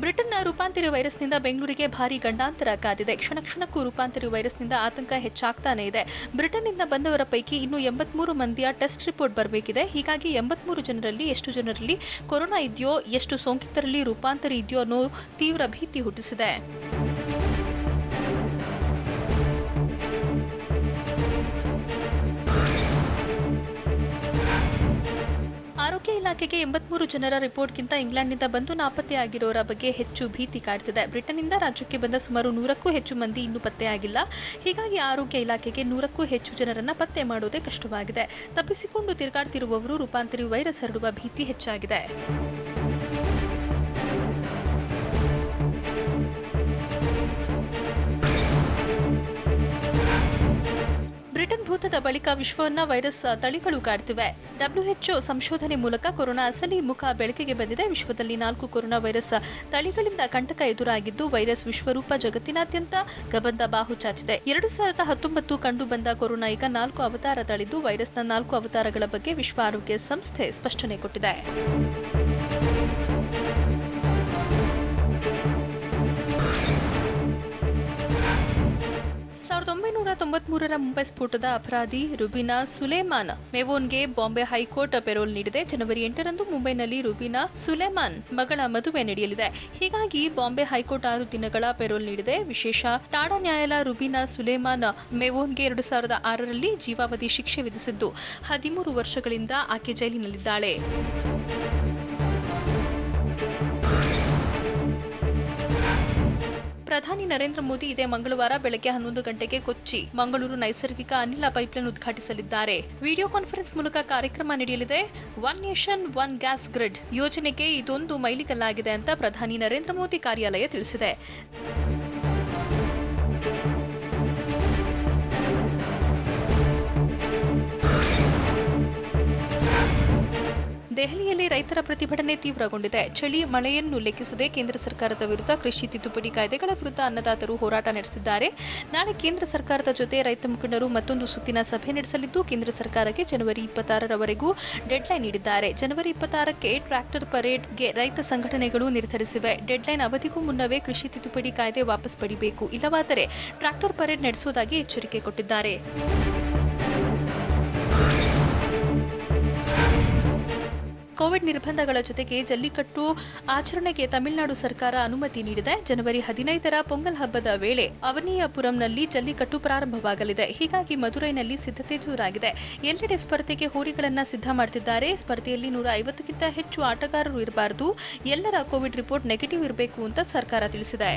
ಬ್ರಿಟನ್ನ ರೂಪಾಂತರಿ ವೈರಸ್ನಿಂದ ಬೆಂಗಳೂರಿಗೆ ಭಾರೀ ಗಂಡಾಂತರ ಕಾದಿದೆ. ಕ್ಷಣಕ್ಕೂ ರೂಪಾಂತರಿ ವೈರಸ್ನಿಂದ ಆತಂಕ ಹೆಚ್ಚಾಗ್ತಾನೆ ಇದೆ. ಬ್ರಿಟನ್ನಿಂದ ಬಂದವರ ಪೈಕಿ ಇನ್ನೂ 83 ಮಂದಿಯ ಟೆಸ್ಟ್ ರಿಪೋರ್ಟ್ ಬರಬೇಕಿದೆ. ಹೀಗಾಗಿ 83 ಜನರಲ್ಲಿ ಎಷ್ಟು ಜನರಲ್ಲಿ ಕೊರೋನಾ ಇದೆಯೋ, ಎಷ್ಟು ಸೋಂಕಿತರಲ್ಲಿ ರೂಪಾಂತರಿ ಇದೆಯೋ ಅನ್ನೋ ತೀವ್ರ ಭೀತಿ ಹುಟ್ಟಿಸಿದೆ. ಆರೋಗ್ಯ ಇಲಾಖೆಗೆ 83 ಜನರ ರಿಪೋರ್ಟ್ಗಿಂತ ಇಂಗ್ಲೆಂಡ್ನಿಂದ ಬಂದು ನಾಪತ್ತೆಯಾಗಿರೋರ ಬಗ್ಗೆ ಹೆಚ್ಚು ಭೀತಿ ಕಾಡ್ತಿದೆ. ಬ್ರಿಟನ್ನಿಂದ ರಾಜ್ಯಕ್ಕೆ ಬಂದ ಸುಮಾರು 100ಕ್ಕೂ ಹೆಚ್ಚು ಮಂದಿ ಇನ್ನೂ ಪತ್ತೆಯಾಗಿಲ್ಲ. ಹೀಗಾಗಿ ಆರೋಗ್ಯ ಇಲಾಖೆಗೆ 100ಕ್ಕೂ ಹೆಚ್ಚು ಜನರನ್ನ ಪತ್ತೆ ಮಾಡೋದೇ ಕಷ್ಟವಾಗಿದೆ. ತಪ್ಪಿಸಿಕೊಂಡು ತಿರುಗಾಡ್ತಿರುವವರು ರೂಪಾಂತರಿ ವೈರಸ್ ಹರಡುವ ಭೀತಿ ಹೆಚ್ಚಾಗಿದೆ. ಬ್ರಿಟನ್ ಭೂತದ ಬಳಿಕ ವಿಶ್ವವನ್ನ ವೈರಸ್ ತಳಿಗಳು ಕಾಡ್ತಿವೆ. WHO ಸಂಶೋಧನೆ ಮೂಲಕ ಕೊರೋನಾ ಅಸಲಿ ಮುಖ ಬೆಳಕಿಗೆ ಬಂದಿದೆ. ವಿಶ್ವದಲ್ಲಿ 4 ಕೊರೋನಾ ವೈರಸ್ ತಳಿಗಳಿಂದ ಕಂಟಕ ಎದುರಾಗಿದ್ದು ವೈರಸ್ ವಿಶ್ವರೂಪ ಜಗತ್ತಿನಾದ್ಯಂತ ಗಬಂದ ಬಾಹು ಚಾಚಿದೆ. 2019 ಕಂಡು ಬಂದ ಕೊರೋನಾ ಈಗ 4 ಅವತಾರ ತಳೆದು ವೈರಸ್ನ 4 ಅವತಾರಗಳ ಬಗ್ಗೆ ವಿಶ್ವ ಆರೋಗ್ಯ ಸಂಸ್ಥೆ ಸ್ಪಷ್ಟನೆ ಕೊಟ್ಟಿದೆ. 1900 1993ರ ಮುಂಬೈ ಸ್ಫೋಟದ ಅಪರಾಧಿ ರುಬಿನಾ ಸುಲೇಮಾನ್ ಮೆವೋನ್ಗೆ ಬಾಂಬೆ ಹೈಕೋರ್ಟ್ ಪೆರೋಲ್ ನೀಡಿದೆ. ಜನವರಿ 8ರಂದು ಮುಂಬೈನಲ್ಲಿ ರುಬಿನಾ ಸುಲೇಮಾನ್ ಮಗಳ ಮದುವೆ ನಡೆಯಲಿದೆ. ಹೀಗಾಗಿ ಬಾಂಬೆ ಹೈಕೋರ್ಟ್ 6 ದಿನಗಳ ಪೆರೋಲ್ ನೀಡಿದೆ. ವಿಶೇಷ ಟಾಡಾ ನ್ಯಾಯಾಲಯ ರುಬಿನಾ ಸುಲೇಮಾನ್ ಮೆವೋನ್ಗೆ 2006ರಲ್ಲಿ ಜೀವಾವಧಿ ಶಿಕ್ಷೆ ವಿಧಿಸಿದ್ದು 13 ವರ್ಷಗಳಿಂದ ಆಕೆ ಜೈಲಿನಲ್ಲಿದ್ದಾಳೆ. ಪ್ರಧಾನಿ ನರೇಂದ್ರ ಮೋದಿ ಇದೇ ಮಂಗಳವಾರ ಬೆಳಗ್ಗೆ 11 ಗಂಟೆಗೆ ಕೊಚ್ಚಿ ಮಂಗಳೂರು ನೈಸರ್ಗಿಕ ಅನಿಲ ಪೈಪ್ಲೈನ್ ಉದ್ಘಾಟಿಸಲಿದ್ದಾರೆ. ವಿಡಿಯೋ ಕಾನ್ಫರೆನ್ಸ್ ಮೂಲಕ ಕಾರ್ಯಕ್ರಮ ನಡೆಯಲಿದೆ. One nation one gas grid ಯೋಜನೆಗೆ ಇದೊಂದು ಮೈಲಿಗಲ್ಲಾಗಿದೆ ಅಂತ ಪ್ರಧಾನಿ ನರೇಂದ್ರ ಮೋದಿ ಕಾರ್ಯಾಲಯ ತಿಳಿಸಿದೆ. ದೆಹಲಿಯಲ್ಲಿ ರೈತರ ಪ್ರತಿಭಟನೆ ತೀವ್ರಗೊಂಡಿದೆ. ಚಳಿ ಮಳೆಯನ್ನು ಲೆಕ್ಕಿಸದೆ ಕೇಂದ್ರ ಸರ್ಕಾರದ ವಿರುದ್ಧ ಕೃಷಿ ತಿದ್ದುಪಡಿ ಕಾಯ್ದೆಗಳ ವಿರುದ್ಧ ಅನ್ನದಾತರು ಹೋರಾಟ ನಡೆಸಿದ್ದಾರೆ. ನಾಳೆ ಕೇಂದ್ರ ಸರ್ಕಾರದ ಜೊತೆ ರೈತ ಮುಖಂಡರು ಮತ್ತೊಂದು ಸುತ್ತಿನ ಸಭೆ ನಡೆಸಲಿದ್ದು ಕೇಂದ್ರ ಸರ್ಕಾರಕ್ಕೆ ಜನವರಿ 26ರವರೆಗೂ ಡೆಡ್ಲೈನ್ ನೀಡಿದ್ದಾರೆ. ಜನವರಿ 26ಕ್ಕೆ ಟ್ರ್ಯಾಕ್ಟರ್ ಪರೇಡ್ಗೆ ರೈತ ಸಂಘಟನೆಗಳು ನಿರ್ಧರಿಸಿವೆ. ಡೆಡ್ಲೈನ್ ಅವಧಿಗೂ ಮುನ್ನವೇ ಕೃಷಿ ತಿದ್ದುಪಡಿ ಕಾಯ್ದೆ ವಾಪಸ್ ಪಡೆಯಬೇಕು, ಇಲ್ಲವಾದರೆ ಟ್ರ್ಯಾಕ್ಟರ್ ಪರೇಡ್ ನಡೆಸುವುದಾಗಿ ಎಚ್ಚರಿಕೆ ಕೊಟ್ಟಿದ್ದಾರೆ. ಕೋವಿಡ್ ನಿರ್ಬಂಧಗಳ ಜೊತೆಗೆ ಜಲ್ಲಿಕಟ್ಟು ಆಚರಣೆಗೆ ತಮಿಳುನಾಡು ಸರ್ಕಾರ ಅನುಮತಿ ನೀಡಿದೆ. ಜನವರಿ 15ರ ಪೊಂಗಲ್ ಹಬ್ಬದ ವೇಳೆ ಅವನಿಯಾಪುರಂನಲ್ಲಿ ಜಲ್ಲಿಕಟ್ಟು ಪ್ರಾರಂಭವಾಗಲಿದೆ. ಹೀಗಾಗಿ ಮದುರೈನಲ್ಲಿ ಸಿದ್ಧತೆ ಜೋರಾಗಿದೆ. ಎಲ್ಲೆಡೆ ಸ್ಪರ್ಧೆಗೆ ಹೋರಿಗಳನ್ನು ಸಿದ್ಧ ಮಾಡುತ್ತಿದ್ದಾರೆ. ಸ್ಪರ್ಧೆಯಲ್ಲಿ 150ಕ್ಕಿಂತ ಹೆಚ್ಚು ಆಟಗಾರರು ಇರಬಾರದು, ಎಲ್ಲರ ಕೋವಿಡ್ ರಿಪೋರ್ಟ್ ನೆಗೆಟಿವ್ ಇರಬೇಕು ಅಂತ ಸರ್ಕಾರ ತಿಳಿಸಿದೆ.